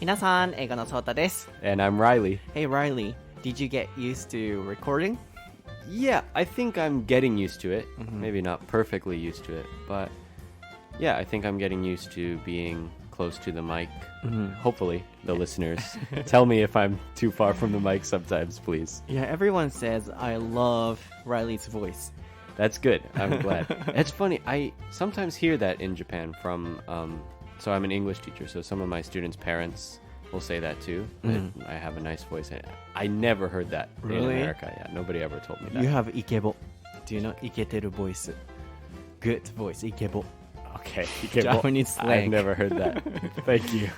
皆さん、英語のソータです。And I'm Reilly. Hey Reilly, did you get used to recording? Yeah, I think I'm getting used to it. Maybe not perfectly used to it, but yeah, I think I'm getting used to being close to the mic. Hopefully, the listeners tell me if I'm too far from the mic sometimes, please. Yeah, everyone says I love Reilly's voice. That's good. I'm glad. It's funny. I sometimes hear that in Japan from, so I'm an English teacher, so some of my students' parents will say that too. That I have a nice voice. I never heard that in America. Yeah, nobody ever told me that. You have イケボ. Do you know イケてる voice? Good voice, イケボ. Okay, Japanese slang. I've never heard that. Thank you.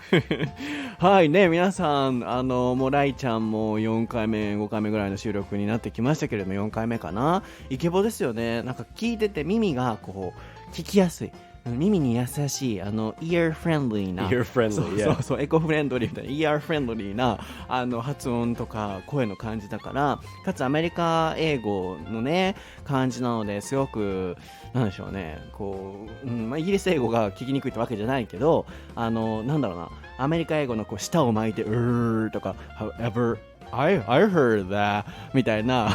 はいね、皆さん、もうライちゃんも4回目、5回目ぐらいの収録になってきましたけれども、4回目かな。イケボですよね。なんか聞いてて耳がこう、聞きやすい。耳に優しい、ear friendly な。Ear friendly, そう、エコフレンドリーみたいな、ear friendly な、発音とか声の感じだから、かつアメリカ英語のね、感じなので、すごく、なんでしょうね、こう、イギリス英語が聞きにくいってわけじゃないけど、なんだろうな、アメリカ英語のこう舌を巻いて、とか、however, I heard that みたいな、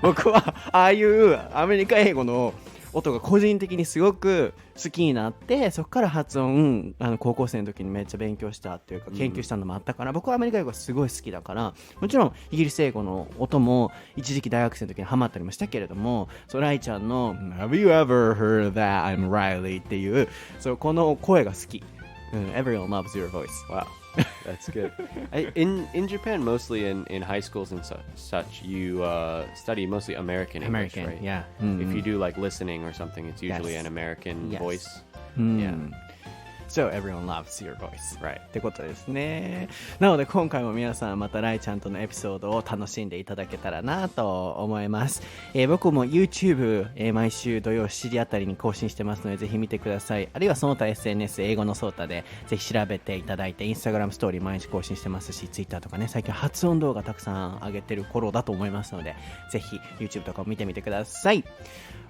僕は、ああいうアメリカ英語の音が個人的にすごく好きになって、そこから発音高校生の時にめっちゃ勉強したっていうか研究したのもあったから、僕はアメリカ英語がすごい好きだから、もちろんイギリス英語の音も一時期大学生の時にハマったりもしたけれども、そうライちゃんの Have you ever heard that I'm Reilly っていうそうこの声が好き。Everyone loves your voice. Wow. That's good. In Japan, mostly in high schools and such, you study mostly American English, right? Yeah. If you do like listening or something, it's usually an American voice. Yeah. So everyone loves your voice. Right. ってことですね。なので今回も皆さんまたライちゃんとのエピソードを楽しんでいただけたらなと思います。僕も YouTube、毎週土曜7時あたりに更新してますのでぜひ見てください。あるいはその他 SNS 英語のソータでぜひ調べていただいて、インスタグラムストーリー毎日更新してますし、Twitter とかね、最近発音動画たくさん上げてる頃だと思いますので、ぜひ YouTube とかを見てみてください。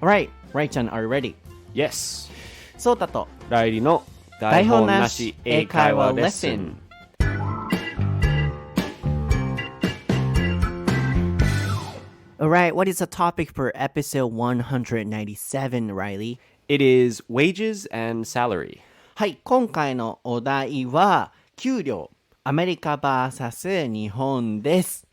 Alright, ライちゃん are you ready? Yes. ソータとReillyの台本なし英会話レッスン。Alright, what is the topic for episode 197, Reilly? It is wages and salary. はい、今回のお題は給料、アメリカ vs 日本です。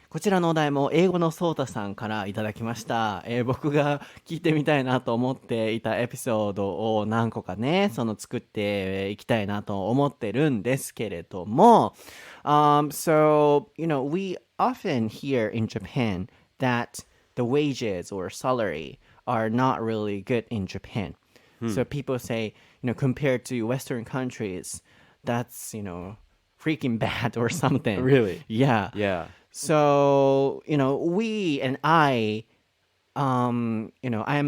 こちらのお題も英語のソータさんからいただきました。僕が聞いてみたいなと思っていたエピソードを何個かね、作っていきたいなと思ってるんですけれども、so, we often hear in Japan that the wages or salary are not really good in Japan. So people say, compared to Western countries, that's, freaking bad or something. Really? Yeah. Yeah. So, we and I am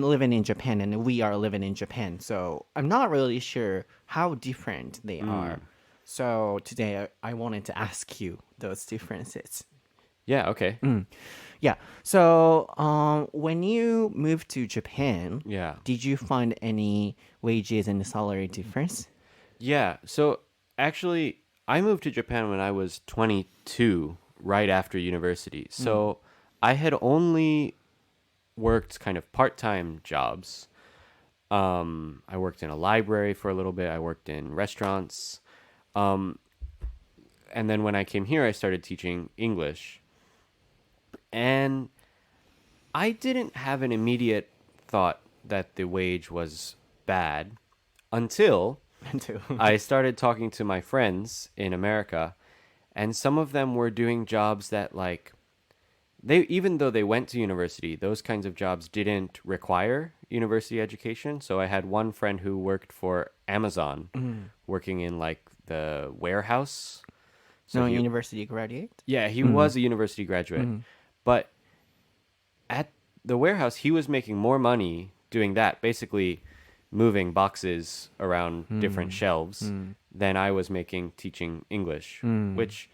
living in Japan and we are living in Japan. So I'm not really sure how different they are. So today I wanted to ask you those differences. Yeah, okay. Yeah. So when you moved to Japan, did you find any wages and salary difference? Yeah. So actually, I moved to Japan when I was 22. Right after university. So I had only worked kind of part-time jobs. I worked in a library for a little bit. I worked in restaurants. And then when I came here, I started teaching English. And I didn't have an immediate thought that the wage was bad until I started talking to my friends in America. And some of them were doing jobs that, like, even though they went to university, those kinds of jobs didn't require university education. So I had one friend who worked for Amazon, working in, like, the warehouse. So university graduate? Yeah, he was a university graduate. But at the warehouse, he was making more money doing that, basically moving boxes around different shelves than I was making teaching English, which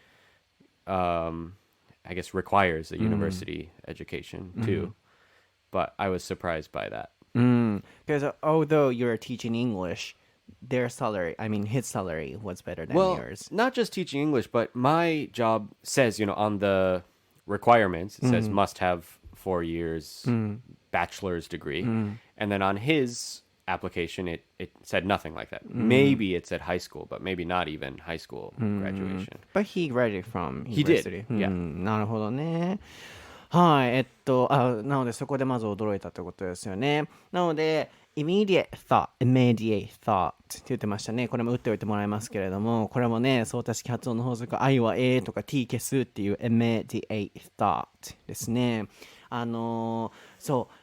I guess requires a university education too. But I was surprised by that. Because although you're teaching English, their salary, I mean his salary was better than Well, yours. not just teaching English, but my job says, on the requirements, it says must have 4 years bachelor's degree. And then on his application, it said nothing like that. Maybe it said high school, but maybe not even high school graduation. But he graduated from He did, university. yeah. なるほどね。はい、なのでそこでまず驚いたということですよね。なので、immediate thought って言ってましたね。これも打っておいてもらいますけれども、これもね、相対式発音の法則、I は A とか T 消すっていう immediate thought ですね。そう。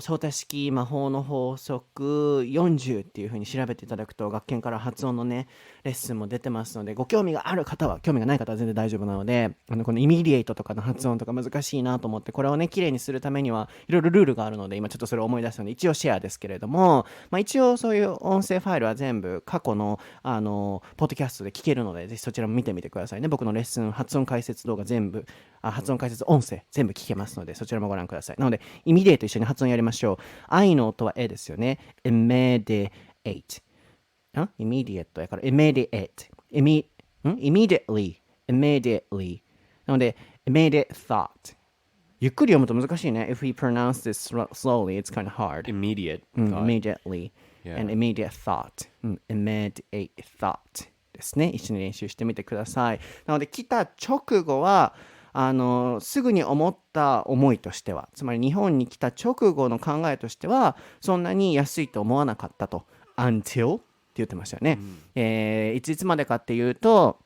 相対式魔法の法則40っていう風に調べていただくと学研から発音のねレッスンも出てますので、ご興味がある方は、興味がない方は全然大丈夫なので、このイミディエイトとかの発音とか難しいなと思って、これをね綺麗にするためにはいろいろルールがあるので、今ちょっとそれを思い出したので一応シェアですけれども、一応そういう音声ファイルは全部過去のポッドキャストで聞けるので、ぜひそちらも見てみてくださいね。僕のレッスン発音解説動画全部、発音解説音声全部聞けますので、そちらもご覧ください。なのでイミディエイト一緒に発音やりましょう。I の音は A ですよね。immediate。immediate やから immediately。なので immediate thought。ゆっくり読むと難しいね。If we pronounce this slowly, it's kind of hard. Immediate. Immediately. Yeah. And immediate thought. Immediate thought ですね。一緒に練習してみてください。なので来た直後はすぐに思った思いとしては、つまり日本に来た直後の考えとしてはそんなに安いと思わなかったと until って言ってましたよね、いつまでかっていうと、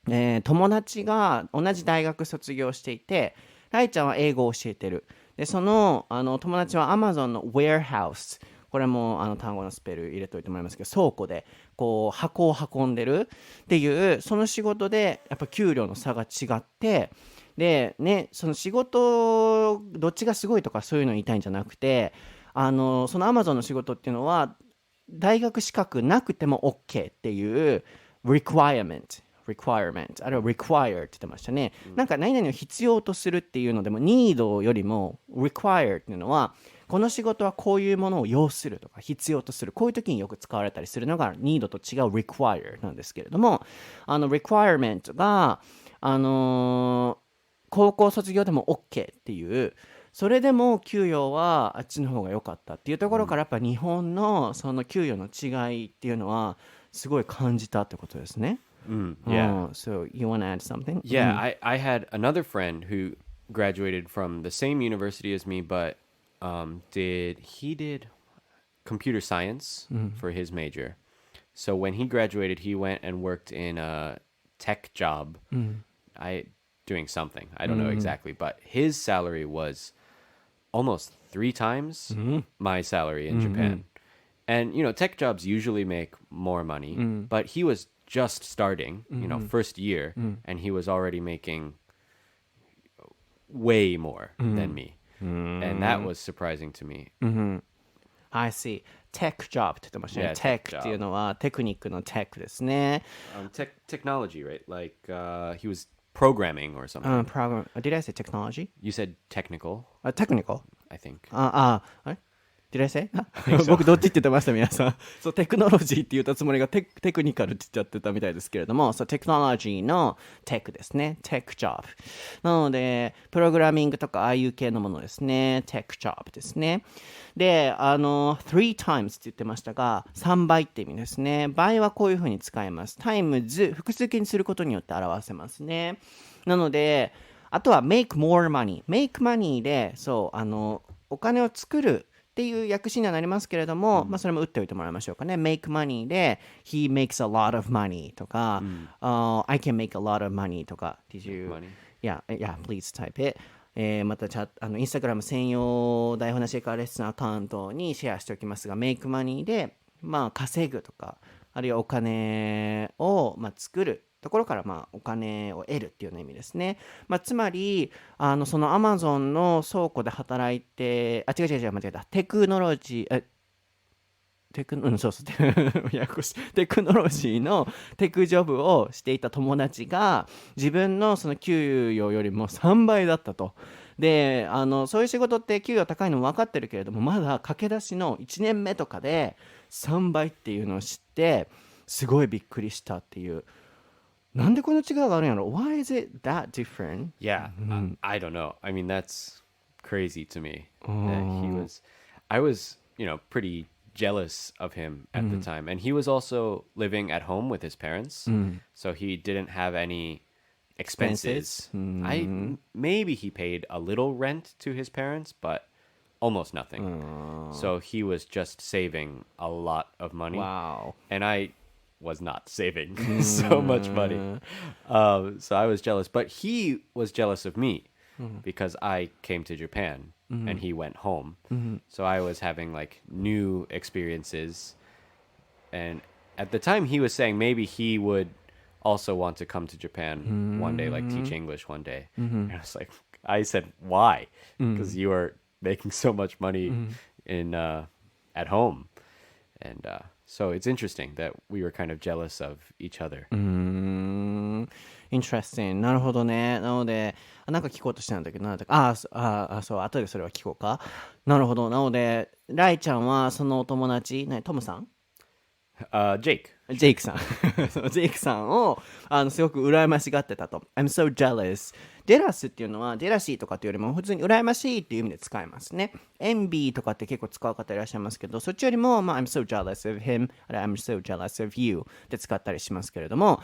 友達が同じ大学卒業していて、ライちゃんは英語を教えてる。でその友達は Amazon の warehouse、これも単語のスペル入れておいてもらいますけど、倉庫でこう箱を運んでるっていうその仕事でやっぱ給料の差が違って、でね、その仕事どっちがすごいとかそういうのを言いたいんじゃなくて、その Amazon の仕事っていうのは大学資格なくても OK っていう requirement あれは require って言ってましたね、なんか何々を必要とするっていうのでも need よりも require っていうのはこの仕事はこういうものを要するとか必要とする、こういう時によく使われたりするのが need と違う require なんですけれども、requirement が高校卒業でも OK っていう、それでも給与はあっちの方が良かったっていうところから、やっぱ日本のその給与の違いっていうのはすごい感じたってことですね。Yeah. So you want to add something? Yeah, I had another friend who graduated from the same university as me, but he did computer science for his major. So when he graduated, he went and worked in a tech job. Doing something. I don't know exactly, but his salary was almost 3 times my salary in Japan. And, tech jobs usually make more money, but he was just starting, first year, and he was already making way more than me. And that was surprising to me. I see. Tech job って言ってましたね。Yeah, tech っていうのはテクニックのテクですね。Technology, right? Like he was programming or something. Program. Did I say technology? You said technical, Technical? I think. あれ Did I say? 僕どっちって言ってました皆さん。そう、テクノロジーって言ったつもりがテクニカルって言っちゃってたみたいですけれども、そう、テクノロジーのテクですね。テクジョブ。なので、プログラミングとかああいう系のものですね。テクジョブですね。で、three times って言ってましたが、3倍って意味ですね。倍はこういう風に使います。times 複数形にすることによって表せますね。なので、あとは make more money。make money で、そう、お金を作るっていう訳詞にはなりますけれども、それも打っておいてもらいましょうかね。make money で he makes a lot of money とか、I can make a lot of money とか Did you? Yeah, please type it. またインスタグラム専用台本なし英会話レッスンアカウントにシェアしておきますが、make money で稼ぐとか、あるいはお金を作るところからお金を得るっていうような意味ですね。つまりその Amazon の倉庫で働いて、間違えた。テクノロジーテクノロジーのテクジョブをしていた友達が自分のその給与よりも3倍だったと。でそういう仕事って給与高いのも分かってるけれども、まだ駆け出しの1年目とかで3倍っていうのを知ってすごいびっくりしたっていう。なんでこの違いがあるんやろ？ Why is it that different? Yeah, I don't know. I mean, that's crazy to me. That I was, pretty jealous of him at the time. And he was also living at home with his parents. So he didn't have any expenses. Maybe he paid a little rent to his parents, but almost nothing. So he was just saving a lot of money. Wow. And I was not saving so much money. So I was jealous. But he was jealous of me because I came to Japan and he went home. So I was having like new experiences. And at the time he was saying maybe he would also want to come to Japan one day, like teach English one day. And I said, why? Because you are making so much money in at home. And so it's interesting that we were kind of jealous of each other. Interesting. なるほどね。なので、なんか聞こうとしたんだけど、なんだっけ、そう、後でそれは聞こうか。なるほど。なので、ライちゃんはそのお友達、トムさんJake. ジェイクさんそうジェイクさんをすごく羨ましがってたと。I'm so jealous. ジェラスっていうのはジェラシーとかっていうよりも普通に羨ましいっていう意味で使えますね。envy とかって結構使う方いらっしゃいますけど、そっちよりも、I'm so jealous of him, I'm so jealous of you で使ったりしますけれども、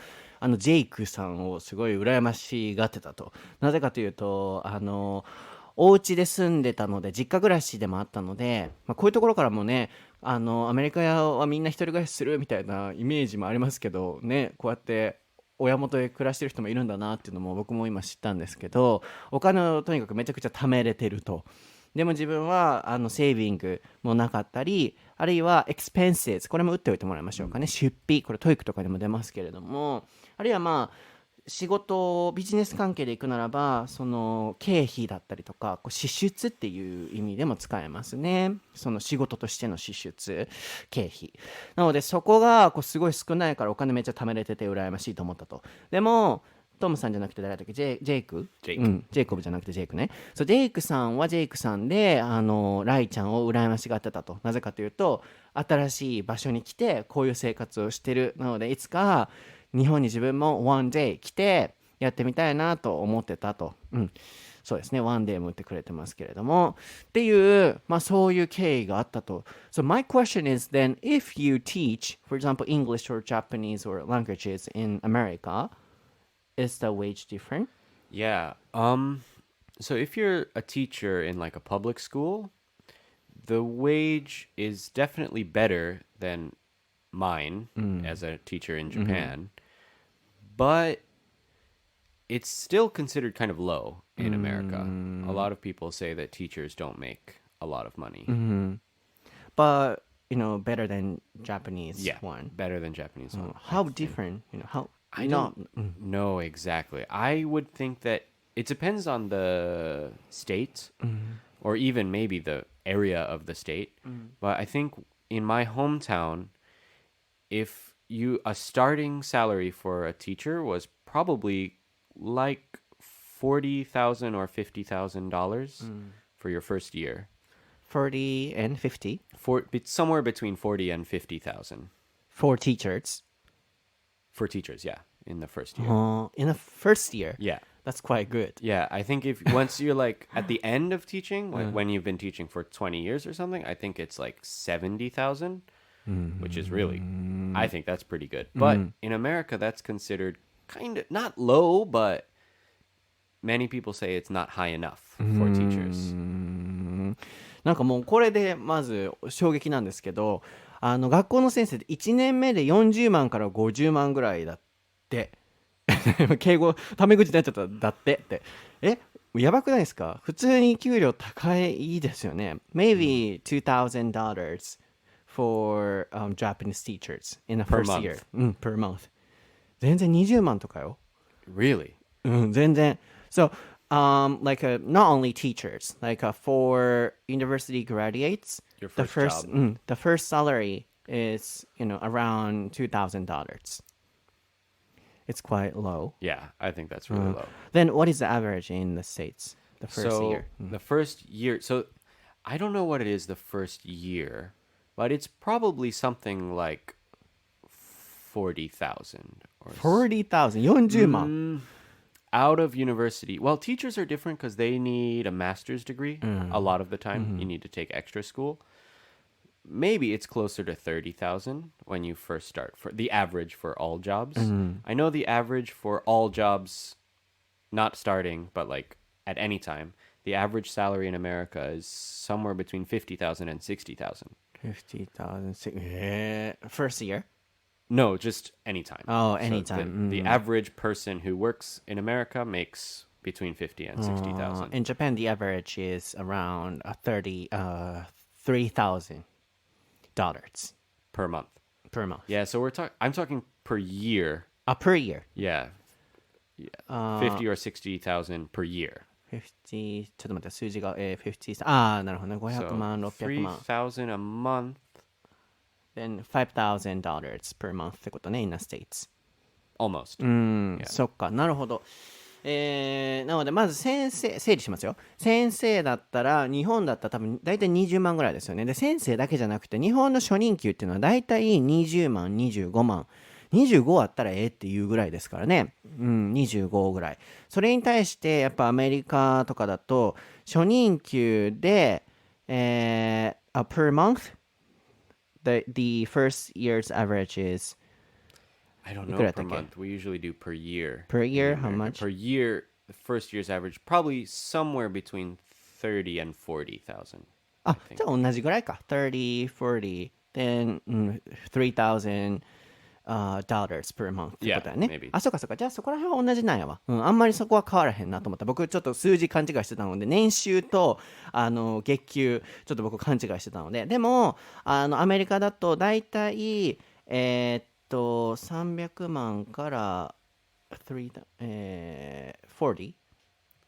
ジェイクさんをすごい羨ましがってたと。なぜかというと、お家で住んでたので実家暮らしでもあったので、こういうところからもねアメリカはみんな一人暮らしするみたいなイメージもありますけどね、こうやって親元で暮らしてる人もいるんだなっていうのも僕も今知ったんですけど、お金をとにかくめちゃくちゃ貯めれてると。でも自分はセービングもなかったり、あるいはエクスペンセス、これも打っておいてもらいましょうかね。出費、これトイックとかでも出ますけれども、あるいは仕事ビジネス関係で行くならばその経費だったりとか支出っていう意味でも使えますね。その仕事としての支出経費なので、そこがすごい少ないからお金めっちゃ貯めれてて羨ましいと思ったと。でもトムさんじゃなくて誰だっけ、ジェイク、ジェイコブじゃなくてジェイクね。そうジェイクさんはジェイクさんでライちゃんを羨ましがってたと。なぜかというと新しい場所に来てこういう生活をしてる。なのでいつか日本に自分も one day 来てやってみたいなと思ってたと。そうですね。one day も言ってくれてますけれども。っていう、そういう経緯があったと。So my question is then, if you teach, for example, English or Japanese or languages in America, is the wage different? Yeah. So if you're a teacher in like a public school, the wage is definitely better than mine as a teacher in Japan, but it's still considered kind of low in America. A lot of people say that teachers don't make a lot of money. But, better than Japanese one. Better than Japanese one. How different? How I don't know exactly. I would think that it depends on the state or even maybe the area of the state. But I think in my hometown, if a starting salary for a teacher was probably like $40,000 or $50,000 for your first year. 40 and 50? Somewhere between 40 and 50,000. For teachers? For teachers, yeah, in the first year. In the first year? Yeah. That's quite good. Yeah, I think once you're like at the end of teaching, when you've been teaching for 20 years or something, I think it's like 70,000. Which is really, I think that's pretty good. But in America, that's considered kind of not low, but many people say it's not high enough for teachers. なんかもうこれでまず衝撃なんですけど、学校の先生で1年目で40万から50万ぐらいだって。敬語タメ口になっちゃっただってやばくないですか？普通に給料高いですよね。Maybe $2,000 for Japanese teachers in the first year. Per month. 全然20万とかよ。Really? 全然。So, like not only teachers, like for university graduates, Your first job. The first salary is, around $2,000. It's quite low. Yeah, I think that's really low. Then what is the average in the States? The first year. The first year. So I don't know what it is the first year. but it's probably something like 40,000 or 40,000 40万 out of university. Well, teachers are different because they need a master's degree a lot of the time. You need to take extra school. Maybe it's closer to 30,000 when you first start, for the average for all jobs. I know the average for all jobs, not starting, but like at any time, the average salary in America is somewhere between 50,000 and 60,000. 50,000 first year? No, just anytime. Oh, So anytime. the average person who works in America makes between 50 and 60,000 In Japan, the average is around $3,000 per month. per month. Yeah, so I'm talking per year. Per year. Yeah. 50 or 60,000 per year. 50ちょっと待って数字が、50なるほどね So 500万600万 3,000 a month. then $5,000 per month ってことね in the States Almost. そっかなるほどなのでまず整理しますよ先生だったら日本だったら多分大体20万ぐらいですよねで先生だけじゃなくて日本の初任給っていうのは大体20万25万25あったらっていうぐらいですからね。25ぐらい。それに対してやっぱアメリカとかだと初任給で、per month the first year's average is I don't know Good at per that month. We usually do per year. per year in how America. much? Per year, the first year's average probably somewhere between 30 and 40,000. じゃあ同じぐらいか。30, 40, then $3,000 dollars per month ってことだよね。 Yeah, maybe. そうかそうか。じゃあそこら辺は同じなんやわ。あんまりそこは変わらへんなと思った。僕ちょっと数字勘違いしてたので、年収と月給ちょっと僕勘違いしてたので、でもアメリカだとだいたい300万から40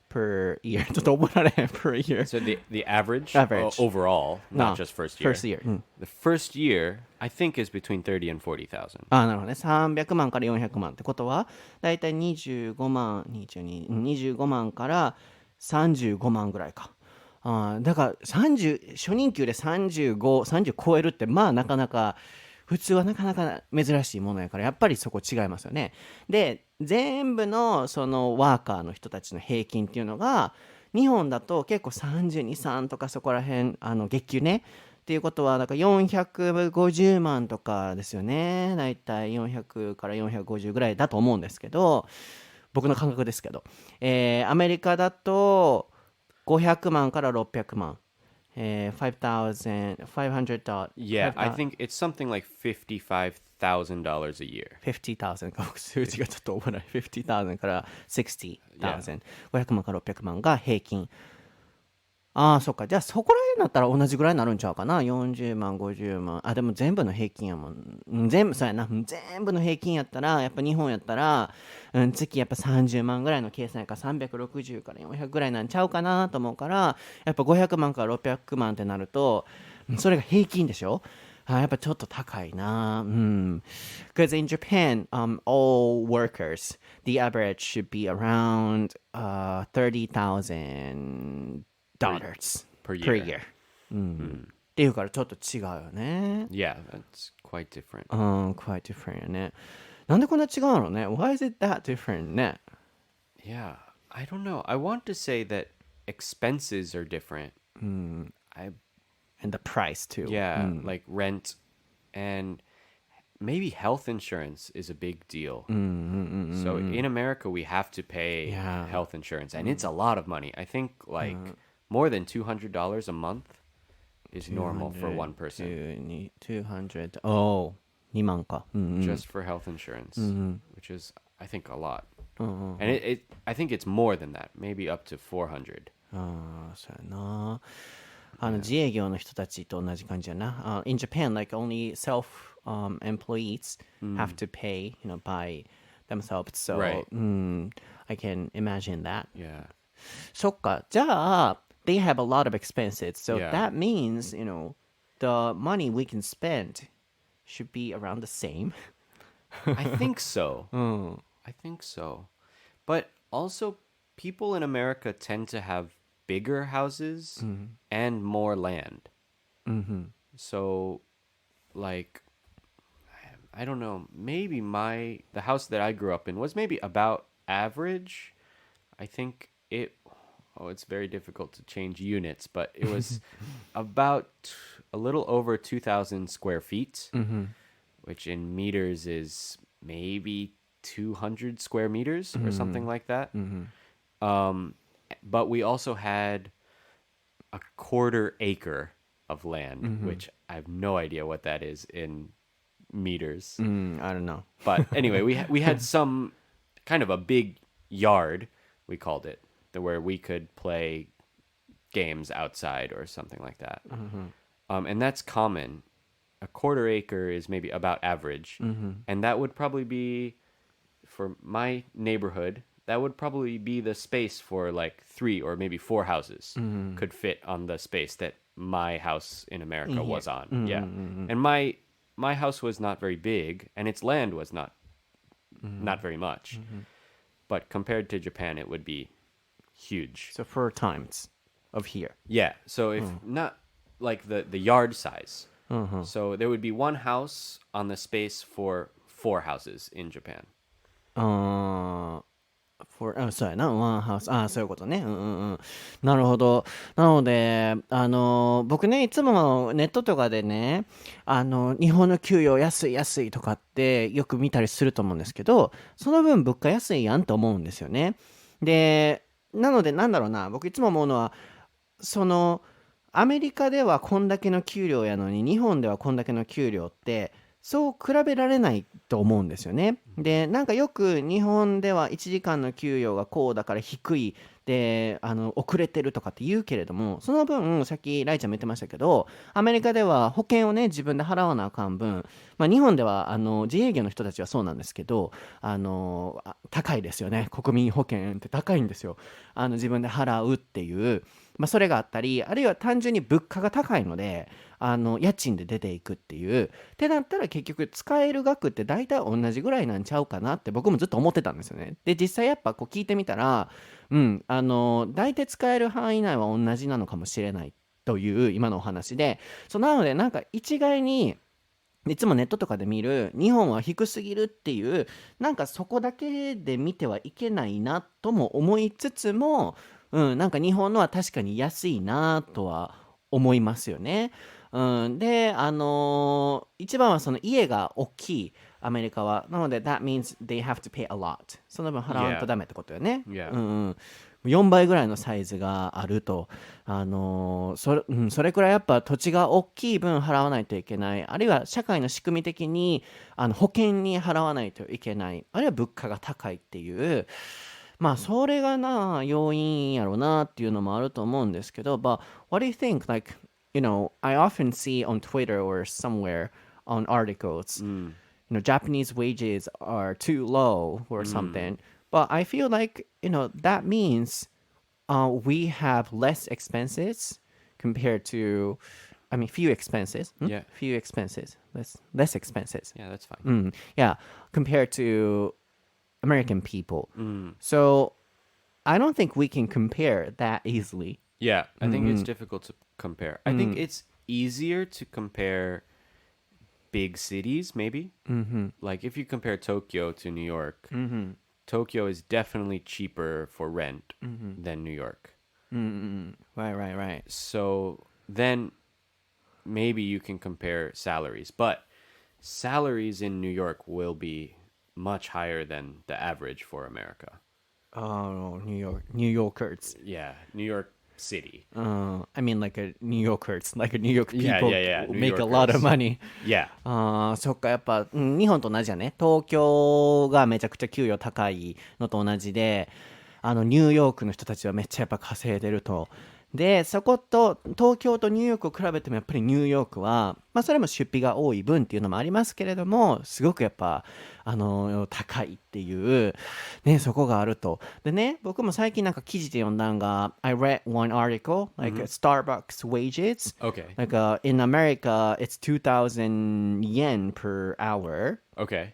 per year ちょっと覚えられへん per year So the average, Average. Overall, not No, just first year. first year The first year, I think, is between 30 and 40,000. なるほどね300万から400万ってことはだいたい25万25万から35万ぐらいかだから30初任給で30超えるってまあなかなか普通はなかなか珍しいものやからやっぱりそこ違いますよねで全部のそのワーカーの人たちの平均っていうのが日本だと結構32、3とかそこら辺月給ねっていうことはだから450万とかですよねだいたい400から450ぐらいだと思うんですけど僕の感覚ですけど、アメリカだと500万から600万$5,500 Yeah, I think it's something like $55,000 a year. 50,000僕数字がちょっと覚えない50,000から60,000 500万から600万が平均そっかじゃあそこら辺だったら同じぐらいになるんちゃうかな40万50万でも全部の平均やもん全部そうやな全部の平均やったらやっぱ日本やったら、月やっぱ30万ぐらいの計算やから360から400ぐらいなんちゃうかなと思うからやっぱ500万から600万ってなるとそれが平均でしょやっぱちょっと高いなBecause in Japan, all workers, the average should be around $30,000 Per year. per year. っていうからちょっと違うよね。Yeah, that's quite different. quite different よね。なんでこんな違うのね Why is it that different ね Yeah, I don't know. I want to say that expenses are different. And the price too. Yeah, like rent and maybe health insurance is a big deal. So in America, we have to pay Yeah. health insurance, and it's a lot of money. I think like more than $200 a month is normal for one person 200 2万か。just for health insurance, which is, I think, a lot. And I think it's more than that, maybe up to 400. そうやな。自営業の人たちと同じ感じやな。In Japan, like only self employees have to pay, by themselves. So, Right. I can imagine that. Yeah. そっか。じゃあ、they have a lot of expenses. So Yeah. that means, the money we can spend should be around the same. I think so. I think so. But also, people in America tend to have bigger houses and more land. So like I don't know, maybe the house that I grew up in was maybe about average. I think it's very difficult to change units, but it was about a little over 2,000 square feet, which in meters is maybe 200 square meters or something like that. But we also had a quarter acre of land, which I have no idea what that is in meters. I don't know. But anyway, we had some kind of a big yard, we called it, where we could play games outside or something like that. And that's common. A quarter acre is maybe about average. And that would probably be, for my neighborhood, that would probably be the space for like 3 or maybe 4 houses could fit on the space that my house in America was on. Yeah. And my house was not very big, and its land was not very much. But compared to Japan, it would be huge. So 4 times of here. Yeah. So if not like the yard size. So there would be one house on the space for 4 houses in Japan.そうやな、ワンハウス。そういうことね。なるほど。なので、僕ね、いつもネットとかでね、日本の給与安いとかってよく見たりすると思うんですけど、その分物価安いやんと思うんですよね。で、なので、なんだろうな、僕いつも思うのは、アメリカではこんだけの給料やのに、日本ではこんだけの給料って、そう比べられないと思うんですよね。で、なんかよく日本では1時間の給与がこうだから低いで、遅れてるとかって言うけれども、その分、さっきライちゃんも言ってましたけど、アメリカでは保険をね、自分で払わなあかん分、日本では自営業の人たちはそうなんですけど、高いですよね。国民保険って高いんですよ。自分で払うっていう。それがあったり、あるいは単純に物価が高いので、家賃で出ていくっていう。ってなったら結局使える額って大体同じぐらいなんちゃうかなって僕もずっと思ってたんですよね。で、実際やっぱこう聞いてみたら、大体使える範囲内は同じなのかもしれないという今のお話で、なのでなんか一概に、いつもネットとかで見る日本は低すぎるっていう、なんかそこだけで見てはいけないなとも思いつつも、なんか日本のは確かに安いなとは思いますよね。で、一番はその家が大きいアメリカは。なので、that means they have to pay a lot. その分払わんとダメってことよね。4倍ぐらいのサイズがあると。それくらいやっぱ土地が大きい分払わないといけない。あるいは社会の仕組み的に保険に払わないといけない。あるいは物価が高いっていう。それが要因やろなっていうのもあると思うんですけど、But what do you think? Like, I often see on Twitter or somewhere on articles, Japanese wages are too low or something. But I feel like, that means we have less expenses compared to, few expenses. Yeah. Few expenses. Less expenses. Yeah, that's fine. Yeah, compared to American people. So I don't think we can compare that easily. Yeah, I think it's difficult to compare. I think it's easier to compare big cities, maybe. Like if you compare Tokyo to New York, Tokyo is definitely cheaper for rent than New York. Right. So then maybe you can compare salaries. But salaries in New York will be much higher than the average for America. Oh, New Yorkers. Yeah, New York City. Like a New Yorkers, like a New York people Yeah. New make a lot of money. Yeah. そっか、やっぱ、日本と同じやね。東京がめちゃくちゃ給与高いのと同じで、ニューヨークの人たちはめっちゃやっぱ稼いでると。で、そこと東京とニューヨークを比べてもやっぱりニューヨークは、それも出費が多い分っていうのもありますけれども、すごくやっぱ、高いっていう、ね、そこがあると。でね、僕も最近なんか記事で読んだんが、I read one article, like Starbucks wages. Okay. Like in America, it's 2,000 yen per hour. Okay.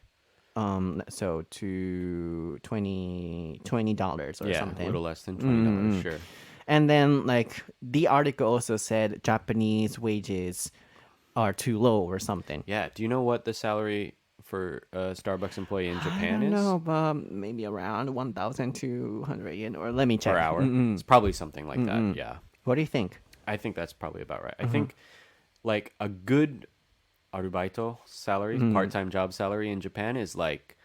So to $20 or something. Yeah, a little less than $20, sure. And then, like, the article also said Japanese wages are too low or something. Yeah. Do you know what the salary for a Starbucks employee in I Japan don't is? know, but maybe around 1,200 yen, or let me check. Per hour? It's probably something like that. Yeah. What do you think? I think that's probably about right. I think like a good arubaito salary, part-time job salary in Japan is like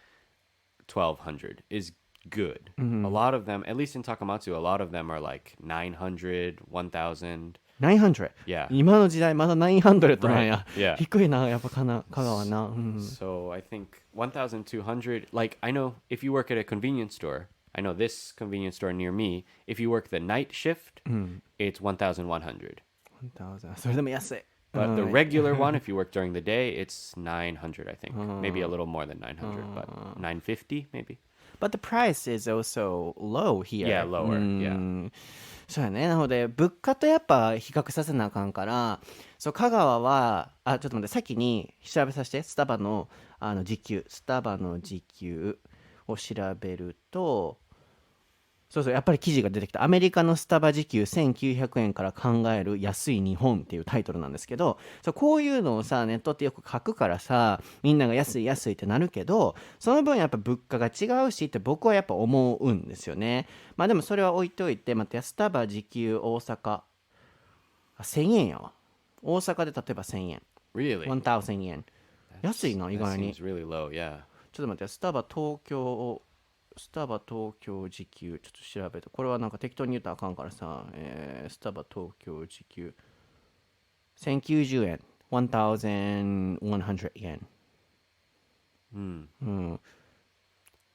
1,200 is good. A lot of them, at least in Takamatsu, a lot of them are like 900, 1,000. 900? Yeah. 今の時代まだ900なんや。 Right. Yeah. 低いな、やっぱ香川な。So I think 1,200, like I know if you work at a convenience store, I know this convenience store near me, if you work the night shift, it's 1,100. 1000それでも安い。But the regular one, if you work during the day, it's 900, I think. Maybe a little more than 900, but 950 maybe. But the price is also low here. Yeah, lower. Yeah. そうやね。なので、物価とやっぱ比較させなあかんから、そう、香川は、ちょっと待って、先に調べさせて、スタバの、時給を調べると、そうそう、やっぱり記事が出てきた。アメリカのスタバ時給1900円から考える安い日本っていうタイトルなんですけど、そうこういうのをさ、ネットってよく書くからさ、みんなが安い安いってなるけど、その分やっぱ物価が違うしって僕はやっぱ思うんですよね。まあでもそれは置いといて、待って、スタバ時給大阪。1000円やわ。大阪で例えば1000円。Really? 1000円。安いな、意 That 外に。 seems really low, yeah. ちょっと待って、スタバ東京時給ちょっと調べて、これはなんか適当に言ったらあかんからさ、スタバ東京時給1090円1100 yen。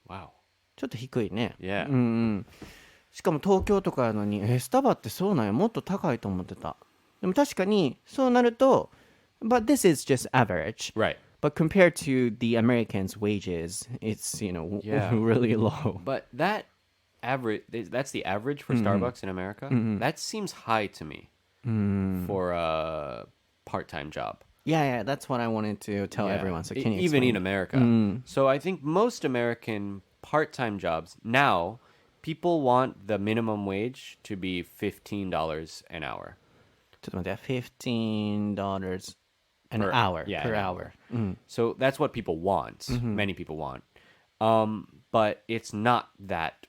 Wow. ちょっと低いね。 Yeah. しかも東京とかやのに、スタバってそうなんや、もっと高いと思ってた。でも確かにそうなると、 But this is just average. Right. But compared to the Americans' wages, it's, Yeah. really low. But that average, that's the average for Starbucks in America. That seems high to me for a part-time job. Yeah, that's what I wanted to tell Yeah. everyone. So can you Even explain? in America. So I think most American part-time jobs now, people want the minimum wage to be $15 an hour. ちょっと待って、$15 an Per- hour. yeah, per an hour. So that's what people want. Many people want. But it's not that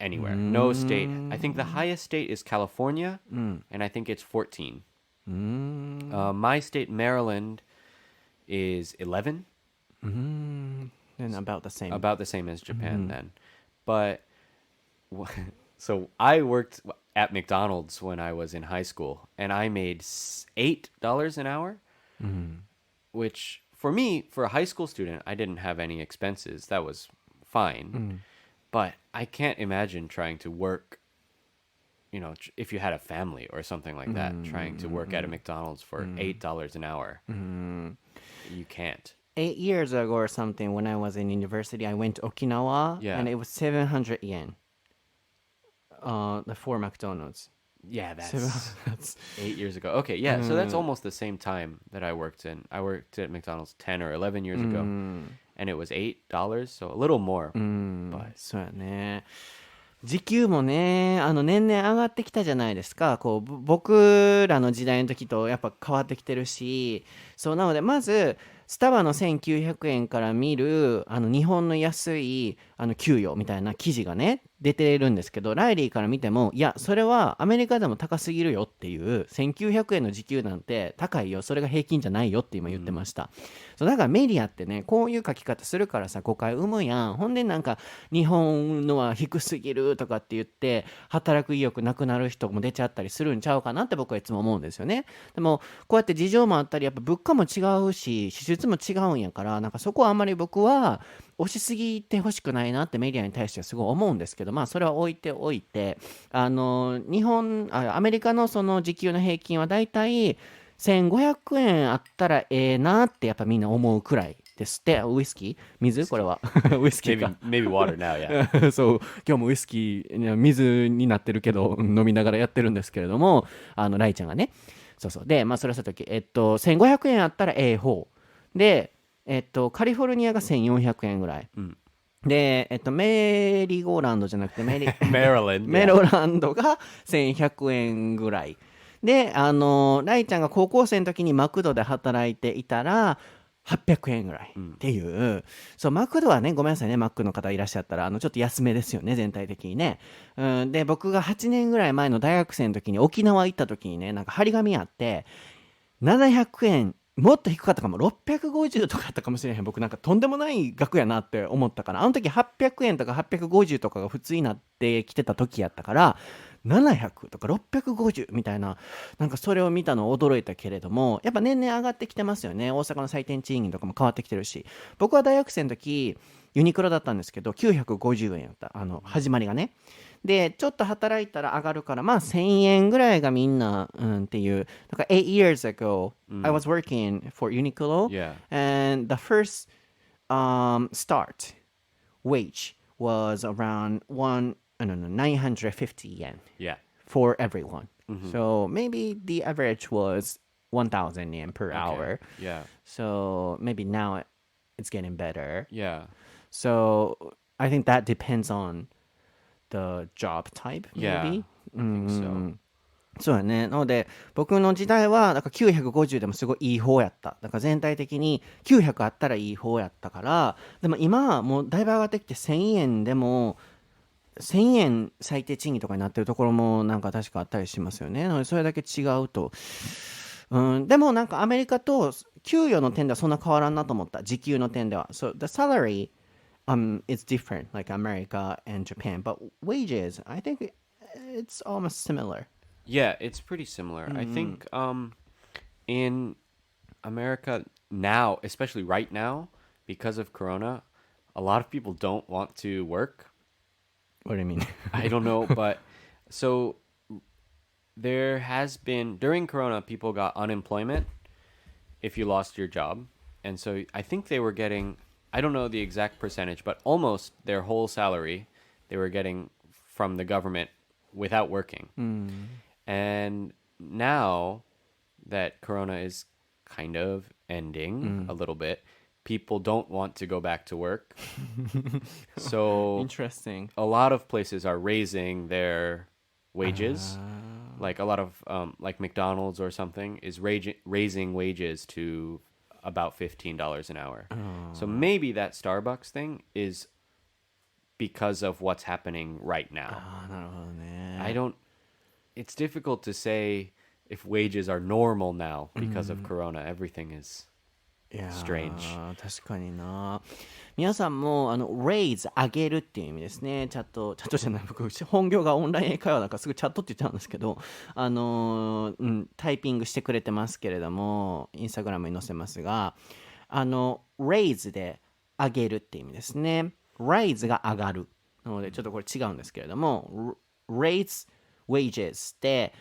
anywhere. No state. I think the highest state is California, and I think it's 14. My state, Maryland, is 11. And about the same. About the same as Japan then. But so I worked at McDonald's when I was in high school, and I made $8 an hour, which for me, for a high school student, I didn't have any expenses. That was fine. But I can't imagine trying to work, if you had a family or something like that, trying to work at a McDonald's for $8 an hour. You can't. 8 years ago or something, when I was in university, I went to Okinawa, Yeah. and it was 700 yen for McDonald's. Yeah, that's That's 8 years ago. Okay, yeah, so that's almost the same time that I worked in. I worked at McDonald's 10 or 11 years ago, and it was $8, so a little more. But そうやね。時給もね、年々上がってきたじゃないですか。こう、僕らの時代の時とやっぱ変わってきてるし、そうなので、まず、スタバの1900円から見る、日本の安い、給与みたいな記事がね、出てるんですけど、ライリーから見ても、いや、それはアメリカでも高すぎるよっていう、1900円の時給なんて高いよ、それが平均じゃないよって今言ってました。そうだからメディアってね、こういう書き方するからさ、誤解生むやん。ほんでなんか、日本のは低すぎるとかって言って、働く意欲なくなる人も出ちゃったりするんちゃうかなって僕はいつも思うんですよね。でも、こうやって事情もあったり、やっぱ物価も違うし、支出も違うんやから、なんかそこはあんまり僕は押しすぎてほしくないなってメディアに対してはすごい思うんですけど、まあそれは置いておいて、アメリカのその時給の平均はだいたい1500円あったらええなってやっぱみんな思うくらいですって。ウイスキー水これは。ウイスキーか。maybe water now, yeah. そう、今日もウイスキー、水になってるけど、飲みながらやってるんですけれども、ライちゃんがね。そうそう。で、まあそれはさとき、1500円あったらええ方。で、カリフォルニアが1400円ぐらい。で、メリーゴーランドじゃなくてメリーMaryland. メロランドが1100円ぐらい。でライちゃんが高校生の時にマクドで働いていたら800円ぐらいっていう、そうマクドはね、ごめんなさいね、マックの方いらっしゃったらちょっと安めですよね、全体的にね。で僕が8年ぐらい前の大学生の時に沖縄行った時にね、なんか張り紙あって700円、もっと低かったかも、650とかあったかもしれへん。僕なんかとんでもない額やなって思ったから、あの時800円とか850とかが普通になってきてた時やったから、700とか650みたいな、なんかそれを見たの驚いたけれども、やっぱ年々上がってきてますよね。大阪の最低賃金とかも変わってきてるし、僕は大学生の時ユニクロだったんですけど950円やった、始まりがね。でちょっと働いたら上がるから、まあ1000円ぐらいがみんな、っていう。だから8 years ago、I was working for Uniqlo、and the first start wage was around 950 yen for everyone. So maybe the average was 1,000 yen per hour. So maybe now it's getting better. So I think that depends on the job type, maybe. I think so. そうだね。なので僕の時代はだから950でもすごいいい方やった。だから全体的に900あったらいい方やったから。でも今はもうだいぶ上がってきて1000円でも1000円最低賃金とかになってるところもなんか確かあったりしますよね。なのでそれだけ違うと。でもなんかアメリカと給与の点ではそんな変わらんなと思った。時給の点では。So the salary it's different like America and Japan, but wages, I think it's almost similar. Yeah, it's pretty similar. I think in America now, especially right now, because of Corona, a lot of people don't want to work. What do you mean? I don't know, but so there has been, during Corona, people got unemployment if you lost your job. And so I think they were getting, I don't know the exact percentage, but almost their whole salary they were getting from the government without working. And now that Corona is kind of ending a little bit, people don't want to go back to work. So Interesting. a lot of places are raising their wages. Like a lot of like McDonald's or something is raising wages to about $15 an hour. So maybe that Starbucks thing is because of what's happening right now. なるほどね。 I don't, it's difficult to say if wages are normal now because of Corona. Everything is strange. 確かにな。皆さんもraise 上げるっていう意味ですね。チャットじゃない、僕本業がオンライン英会話だからすぐチャットって言っちゃうんですけど、タイピングしてくれてますけれども、インスタグラムに載せますが、raise で上げるっていう意味ですね。raise が上がる。なのでちょっとこれ違うんですけれども、raise wages って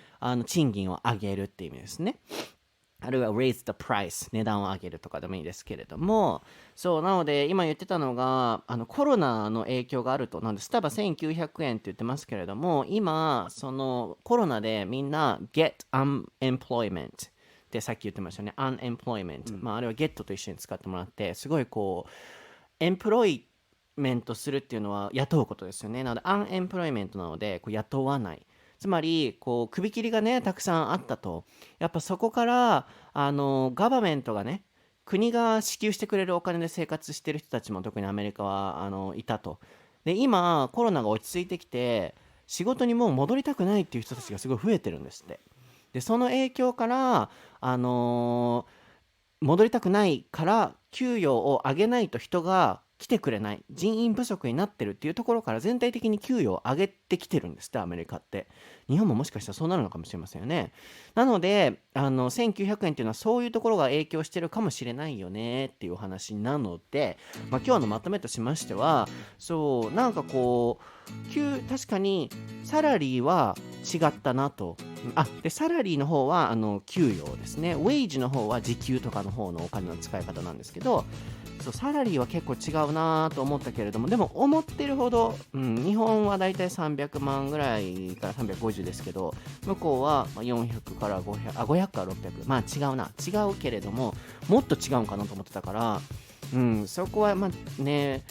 賃金を上げるっていう意味ですね。あるいは raise the price 値段を上げるとかでもいいですけれども、そうなので今言ってたのがコロナの影響があると。なんでスタバ1900円って言ってますけれども、今そのコロナでみんな get unemployment ってさっき言ってましたね。unemployment、あるいは get と一緒に使ってもらって、すごいこうエンプロイメントするっていうのは雇うことですよね。なのでアンエンプロイメントなのでこう雇わない。つまりこう首切りがねたくさんあったと。やっぱそこからガバメントがね、国が支給してくれるお金で生活してる人たちも特にアメリカはいたと。で今コロナが落ち着いてきて仕事にもう戻りたくないっていう人たちがすごい増えてるんですって。でその影響から戻りたくないから給与を上げないと人が来てくれない、人員不足になってるっていうところから全体的に給与を上げてきてるんですって、アメリカって。日本ももしかしたらそうなるのかもしれませんよね。なので1900円っていうのはそういうところが影響してるかもしれないよねっていうお話なので、今日のまとめとしましては、そうなんかこう確かにサラリーは違ったなと。でサラリーの方は給与ですね。ウェイジの方は時給とかの方のお金の使い方なんですけど、そうサラリーは結構違うなと思ったけれども、でも思ってるほど、日本はだいたい300万ぐらいから350ですけど、向こうは400から500、500から600、まあ違うけれどももっと違うんかなと思ってたから、そこはまあね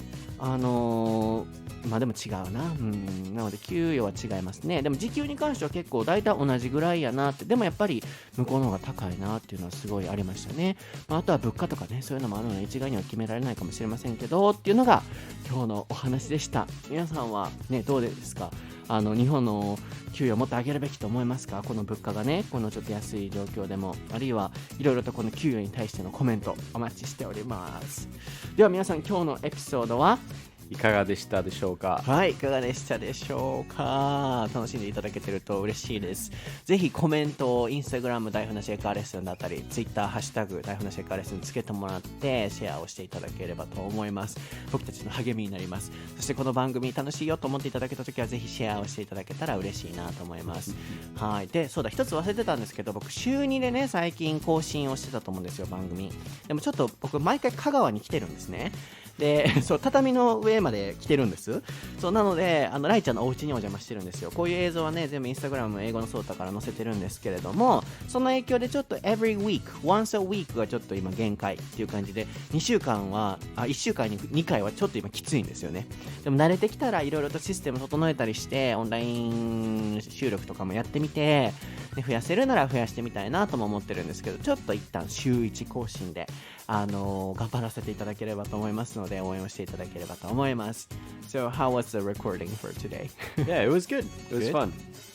まあでも違うな、なので給与は違いますね。でも時給に関しては結構大体同じぐらいやなって、でもやっぱり向こうの方が高いなっていうのはすごいありましたね。あとは物価とかね、そういうのもあるので一概には決められないかもしれませんけどっていうのが今日のお話でした。皆さんはね、どうですか？日本の給与もっと上げるべきと思いますか？この物価がね、このちょっと安い状況でも、あるいはいろいろとこの給与に対してのコメントお待ちしております。では皆さん、今日のエピソードはいかがでしたでしょうか？はい、いかがでしたでしょうか？楽しんでいただけてると嬉しいです。ぜひコメントをインスタグラム台本なし英会話レッスンだったり、ツイッターハッシュタグ台本なし英会話レッスンつけてもらってシェアをしていただければと思います。僕たちの励みになります。そしてこの番組楽しいよと思っていただけたときはぜひシェアをしていただけたら嬉しいなと思います。はい。で、そうだ、一つ忘れてたんですけど、僕週2でね、最近更新をしてたと思うんですよ、番組。でもちょっと僕毎回香川に来てるんですね。で、そう、畳の上まで来てるんです。そうなので、ライちゃんのお家にお邪魔してるんですよ。こういう映像はね、全部インスタグラム英語のソータから載せてるんですけれども、その影響でちょっと every week once a week がちょっと今限界っていう感じで、1週間に2回はちょっと今きついんですよね。でも慣れてきたらいろいろとシステム整えたりしてオンライン収録とかもやってみて、ね、増やせるなら増やしてみたいなとも思ってるんですけど、ちょっと一旦週1更新で頑張らせていただければと思いますので、応援をしていただければと思います。So how was the recording for today? Yeah, it was good. It was fun.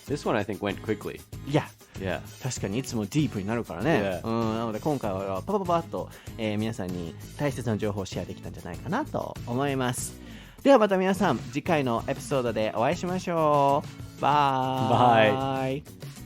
This one I think went quickly. Yeah. Yeah. 確かにいつもディープになるからね。なので今回はパパパッと、皆さんに大切な情報をシェアできたんじゃないかなと思います。ではまた皆さん次回のエピソードでお会いしましょう。バイ。